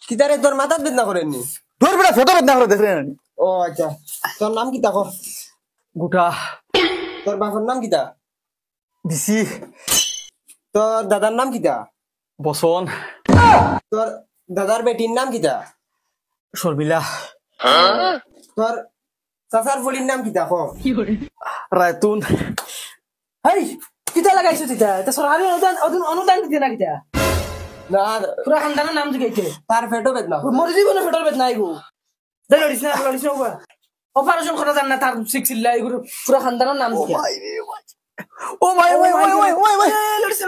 কিতারে তোর মাথা বেদনা করেননি ধর বেটা ছোট বেদনা করে দেখলেন ও আচ্ছা তোর নাম কিতা কর গোটা তোর বাপের নাম কিতা দিছি তোর দাদার নাম কিতা বসন তোর দাদার বেটির নাম কিতা শর্মিলা তোর চাচার ফলির নাম কিতা ক রায়তুন হেই কিতা লাগাইছো তিতা এটা সরকারি অনুদান দিতে না কিতা না পুরা খানদানের নাম জিগাইছে তার পেটও বেদনা মরে জীবনে ফেটর বেদ নাই গো দেই লড়িস না অপারেশন করা জান না তার শিখছিলা এগুলো পুরা খানদানের নাম জিগাই ও ভাই ওই ওই ওই ওই ওই লড়িস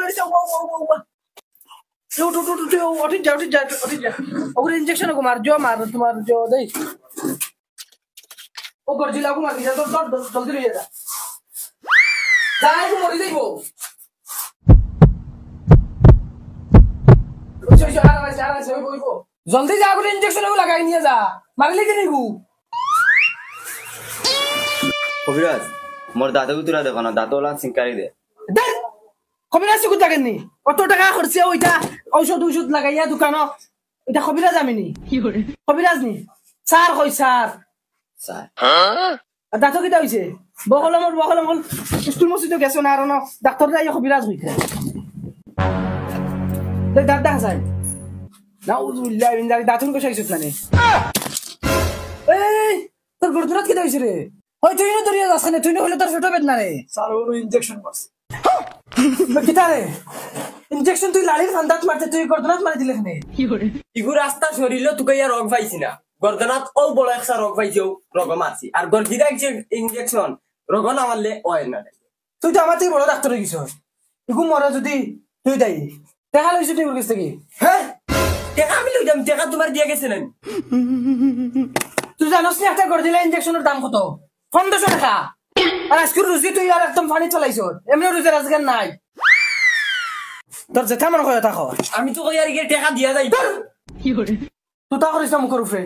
ওটি যা ওগুলো ইনজেকশন কো মার তোমার জো দেই ও গরজিলা কো মার দিছা তো জলদি লইয়া যা যাই কো মরি যাইবো জলদি যা করে ইনজেকশন লাগাই নিয়ে যা মারলি কি নিগু কবিরাজ মোর দাঁতকে তুলা দেখো না দাঁত ওলা সিঙ্কারি দে দেন কবিরাজ সুকুত থাকেননি কত টাকা খরচে ওইটা ঔষধ লাগাইয়া দোকানো এটা কবিরাজ আমিনি কবিরাজ নি স্যার কই স্যার স্যার দাঁত কিটা হইছে বহলম স্কুল মসজিদে গেছো না আর ডাক্তার যাই কবিরাজ হইছে দাঁত দেখা যায় নাউজুবিল্লাহি মিন যালিক দাঁতুন কইছাইছত মানে এই তোর গর্দনাত কিটা হইছে রে হই তুই না দরিয়া যাস না তুই না হইলে তোর ছোট বেদনা রে স্যার ওর ইনজেকশন মারছে কিটা রে ইনজেকশন তুই লালির ফান্দাত মারতে তুই গর্দনাত মারি দিলে কেনে ইগু রাস্তা সরিল তোকে আর রোগ পাইছি না গর্দনাত ও বড় একটা রোগ পাইছো রোগ মারছি আর গর্দিদা ইনজেকশন রোগ না মারলে ওই না তুই তো আমার থেকে বড় ডাক্তার হয়ে গেছিস ইগু মরে যদি তুই দায়ী দেখা লইছিস তুই ওর কাছ থেকে হ্যাঁ টাকা আমি লইলাম টাকা তোমার দিয়ে গেছে না তুই জানোস না একটা গর্দিলা ইনজেকশনের দাম কত 1500 টাকা আর আজকের রুজি তুই আর একদম পানি চলাইছ এমনি রুজি রাজগার নাই তোর জেঠা মনে করে থাকো আমি তো কই আর গিয়ে টাকা দিয়া যাই তুই তা করিস না মুখের উপরে